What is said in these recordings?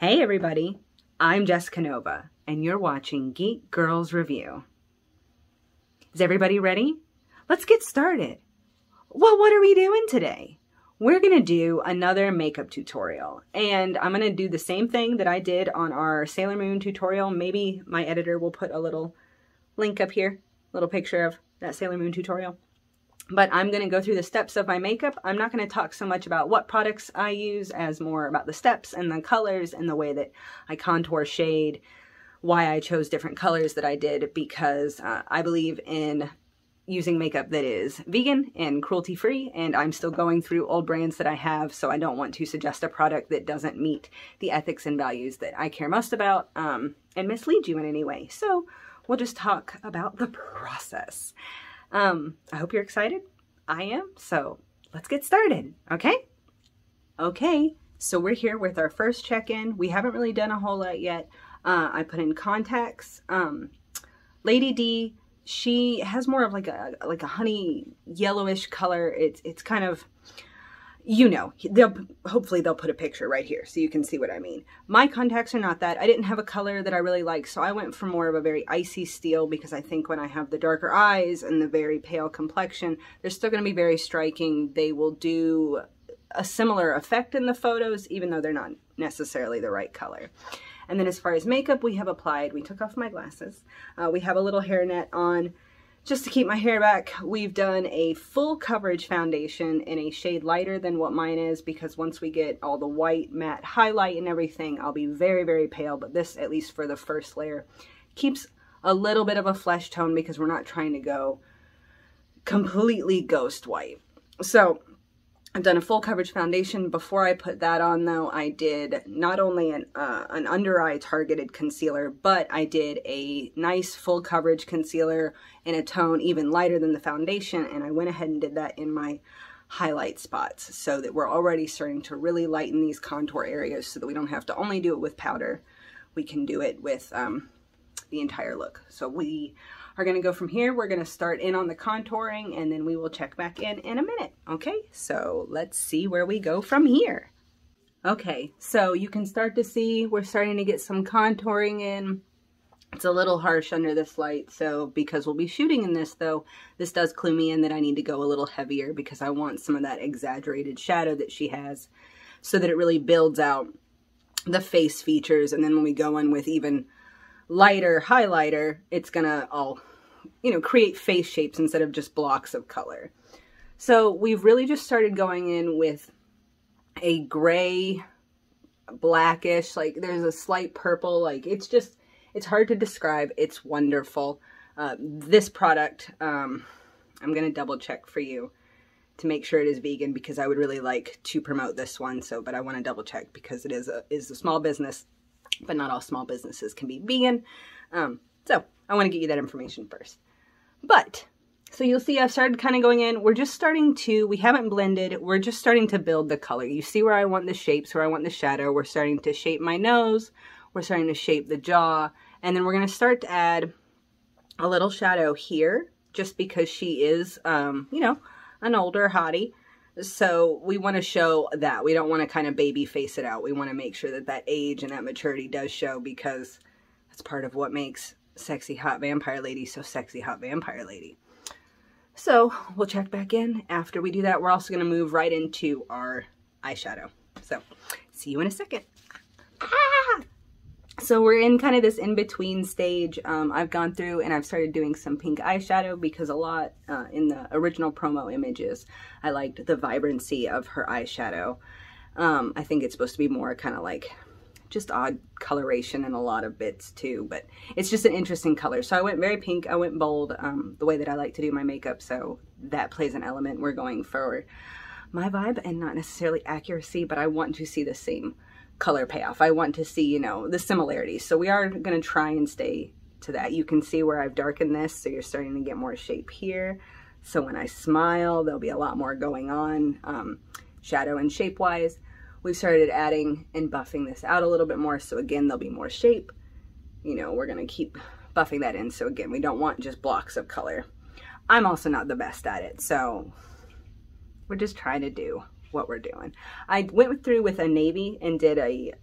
Hey everybody, I'm Jessica Nova, and you're watching Geek Girls Review. Is everybody ready? Let's get started. Well, what are we doing today? We're going to do another makeup tutorial, and I'm going to do the same thing that I did on our Sailor Moon tutorial. Maybe my editor will put a little link up here, little picture of that Sailor Moon tutorial. But I'm going to go through the steps of my makeup. I'm not going to talk so much about what products I use as more about the steps and the colors and the way that I contour shade, why I chose different colors that I did, because I believe in using makeup that is vegan and cruelty-free, and I'm still going through old brands that I have, so I don't want to suggest a product that doesn't meet the ethics and values that I care most about and mislead you in any way. So we'll just talk about the process. I hope you're excited. I am. So let's get started. Okay. Okay. So we're here with our first check-in. We haven't really done a whole lot yet. I put in contacts. Lady D, she has more of like a honey yellowish color. It's kind of, you know, hopefully they'll put a picture right here so you can see what I mean. My contacts are not that. I didn't have a color that I really like, so I went for more of a very icy steel, because I think when I have the darker eyes and the very pale complexion, they're still going to be very striking. They will do a similar effect in the photos, even though they're not necessarily the right color. And then as far as makeup, we have applied, we took off my glasses. We have a little hairnet on, just to keep my hair back. We've done a full coverage foundation in a shade lighter than what mine is, because once we get all the white matte highlight and everything, I'll be very, very pale. But this, at least for the first layer, keeps a little bit of a flesh tone because we're not trying to go completely ghost white. So I've done a full coverage foundation. Before I put that on though, I did not only an under eye targeted concealer, but I did a nice full coverage concealer in a tone even lighter than the foundation, and I went ahead and did that in my highlight spots so that we're already starting to really lighten these contour areas so that we don't have to only do it with powder. We can do it with the entire look. So we are going to go from here. We're going to start in on the contouring, and then we will check back in a minute. Okay, so let's see where we go from here. Okay, so you can start to see we're starting to get some contouring in. It's a little harsh under this light, so because we'll be shooting in this though, this does clue me in that I need to go a little heavier, because I want some of that exaggerated shadow that she has so that it really builds out the face features. And then when we go in with even lighter highlighter, it's gonna all, you know, create face shapes instead of just blocks of color. So we've really just started going in with a gray, blackish, like there's a slight purple, like it's hard to describe. It's wonderful. This product, I'm gonna double check for you to make sure it is vegan, because I would really like to promote this one. So, but I want to double check because it is a small business, but not all small businesses can be vegan. So I want to get you that information first. But, so you'll see I've started kind of going in. We're just starting to, we haven't blended. We're just starting to build the color. You see where I want the shapes, where I want the shadow. We're starting to shape my nose. We're starting to shape the jaw. And then we're going to start to add a little shadow here, just because she is, you know, an older hottie. So we want to show that. We don't want to kind of baby face it out. We want to make sure that that age and that maturity does show, because that's part of what makes sexy hot vampire lady so sexy hot vampire lady. So we'll check back in after we do that. We're also going to move right into our eyeshadow. So see you in a second. So we're in kind of this in-between stage. I've gone through and I've started doing some pink eyeshadow, because a lot in the original promo images, I liked the vibrancy of her eyeshadow. I think it's supposed to be more kind of like just odd coloration in a lot of bits too, but it's just an interesting color. So I went very pink. I went bold, the way that I like to do my makeup. So that plays an element. We're going for my vibe and not necessarily accuracy, but I want to see the same color payoff. I want to see, you know, the similarities. So we are going to try and stay to that. You can see where I've darkened this, so you're starting to get more shape here. So when I smile, there'll be a lot more going on, shadow and shape wise. We've started adding and buffing this out a little bit more, so again, there'll be more shape. You know, we're going to keep buffing that in. So again, we don't want just blocks of color. I'm also not the best at it, so we're just trying to do what we're doing. I went through with a navy and did a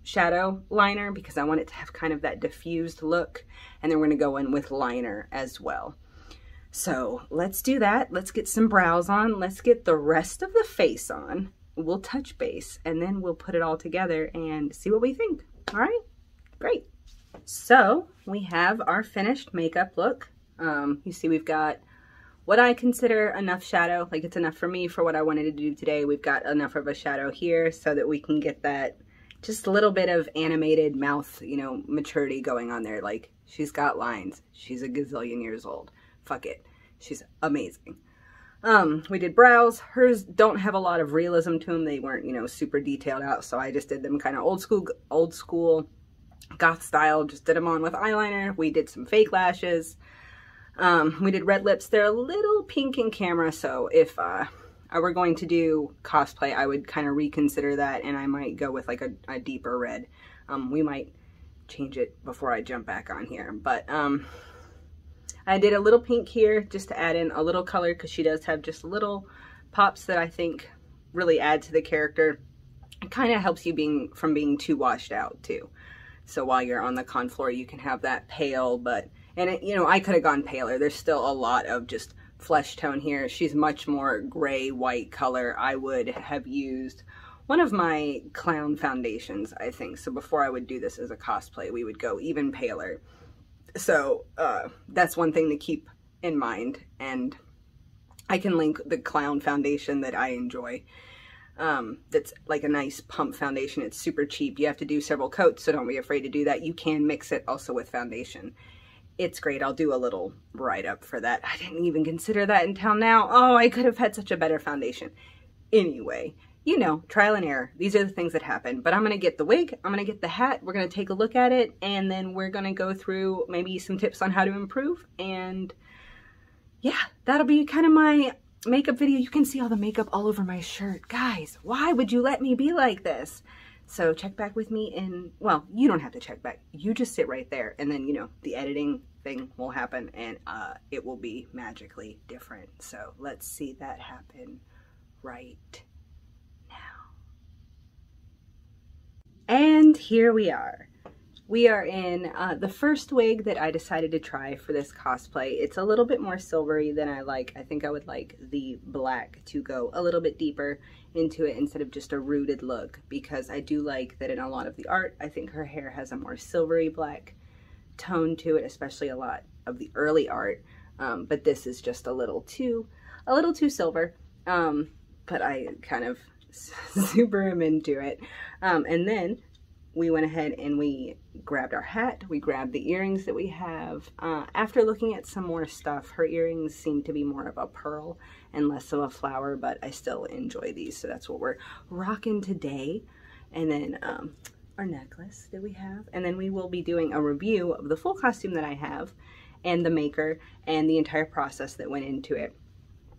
shadow liner because I want it to have kind of that diffused look, and then we're going to go in with liner as well. So let's do that. Let's get some brows on. Let's get the rest of the face on. We'll touch base and then we'll put it all together and see what we think. All right, great. So we have our finished makeup look. You see we've got what I consider enough shadow, like it's enough for me for what I wanted to do today. We've got enough of a shadow here so that we can get that just a little bit of animated mouth, you know, maturity going on there. Like, she's got lines. She's a gazillion years old. Fuck it. She's amazing. We did brows. Hers don't have a lot of realism to them. They weren't, you know, super detailed out. So I just did them kind of old school goth style. Just did them on with eyeliner. We did some fake lashes. We did red lips. They're a little pink in camera. So if, I were going to do cosplay, I would kind of reconsider that. And I might go with like a deeper red. We might change it before I jump back on here. But, I did a little pink here just to add in a little color because she does have just little pops that I think really add to the character. It kind of helps you from being too washed out too. So while you're on the con floor, you can have that pale, and it, you know, I could have gone paler. There's still a lot of just flesh tone here. She's much more gray, white color. I would have used one of my clown foundations, I think. So before I would do this as a cosplay, we would go even paler. So that's one thing to keep in mind, and I can link the clown foundation that I enjoy. That's like a nice pump foundation. It's super cheap. You have to do several coats, so don't be afraid to do that. You can mix it also with foundation. It's great. I'll do a little write-up for that. I didn't even consider that until now. Oh, I could have had such a better foundation. Anyway, you know, trial and error. These are the things that happen. But I'm going to get the wig. I'm going to get the hat. We're going to take a look at it. And then we're going to go through maybe some tips on how to improve. And yeah, that'll be kind of my makeup video. You can see all the makeup all over my shirt. Guys, why would you let me be like this? So check back with me in, well, you don't have to check back. You just sit right there. And then, you know, the editing thing will happen and it will be magically different. So let's see that happen right now. And here we are. We are in the first wig that I decided to try for this cosplay. It's a little bit more silvery than I like. I think I would like the black to go a little bit deeper into it instead of just a rooted look, because I do like that in a lot of the art, I think her hair has a more silvery black tone to it, especially a lot of the early art. But this is just a little too silver. But I kind of super am into it. And then we went ahead and we grabbed our hat. We grabbed the earrings that we have. After looking at some more stuff, her earrings seem to be more of a pearl and less of a flower, but I still enjoy these. So that's what we're rocking today. And then our necklace that we have. And then we will be doing a review of the full costume that I have and the maker and the entire process that went into it,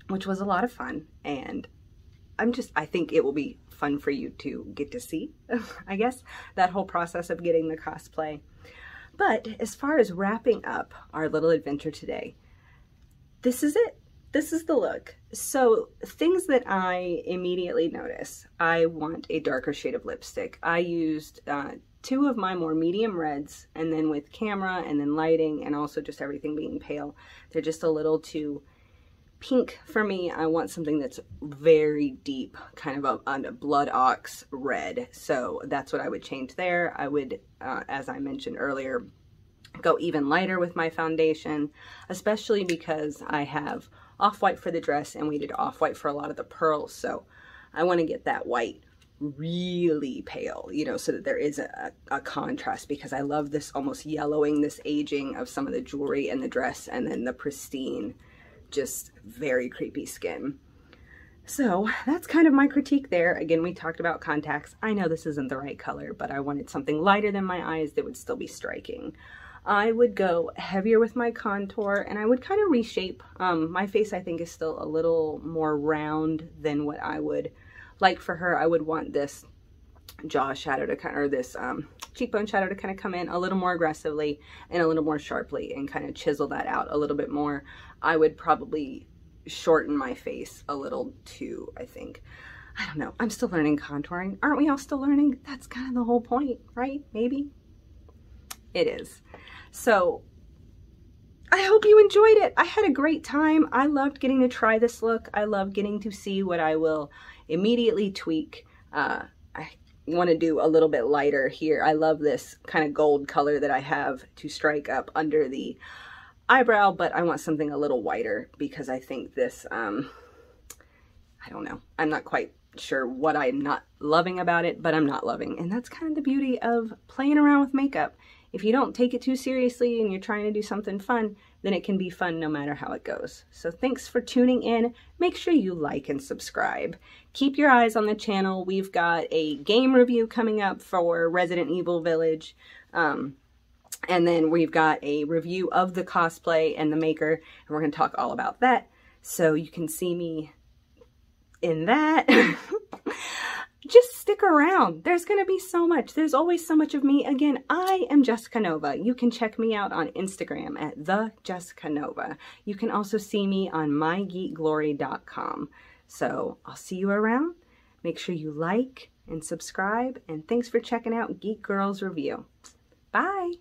which was a lot of fun. And I think it will be fun for you to get to see, I guess, that whole process of getting the cosplay. But as far as wrapping up our little adventure today, this is it. This is the look. So things that I immediately notice, I want a darker shade of lipstick. I used two of my more medium reds, and then with camera and then lighting and also just everything being pale, they're just a little too pink for me. I want something that's very deep, kind of a blood ox red. So that's what I would change there. I would, as I mentioned earlier, go even lighter with my foundation, especially because I have off-white for the dress and we did off-white for a lot of the pearls. So I want to get that white really pale, you know, so that there is a contrast, because I love this almost yellowing, this aging of some of the jewelry and the dress, and then the pristine, just very creepy skin. So that's kind of my critique there. Again, we talked about contacts. I know this isn't the right color, but I wanted something lighter than my eyes that would still be striking. I would go heavier with my contour, and I would kind of reshape. My face, I think, is still a little more round than what I would like for her. I would want this jaw shadow to kind of, or this cheekbone shadow to kind of come in a little more aggressively and a little more sharply and kind of chisel that out a little bit more. I would probably shorten my face a little too, I think. I don't know. I'm still learning contouring. Aren't we all still learning? That's kind of the whole point, right? Maybe? It is. So I hope you enjoyed it. I had a great time. I loved getting to try this look. I love getting to see what I will immediately tweak. I want to do a little bit lighter here. I love this kind of gold color that I have to strike up under the eyebrow, but I want something a little whiter because I think this, I don't know. I'm not quite sure what I'm not loving about it, but I'm not loving. And that's kind of the beauty of playing around with makeup. If you don't take it too seriously and you're trying to do something fun, then it can be fun no matter how it goes. So thanks for tuning in. Make sure you like and subscribe. Keep your eyes on the channel. We've got a game review coming up for Resident Evil Village. And then we've got a review of the cosplay and the maker, and we're going to talk all about that. So you can see me in that. Just stick around. There's going to be so much. There's always so much of me. Again, I am Jessica Nova. You can check me out on Instagram at @thejessicanova. You can also see me on mygeekglory.com. So I'll see you around. Make sure you like and subscribe. And thanks for checking out Geek Girls Review. Bye.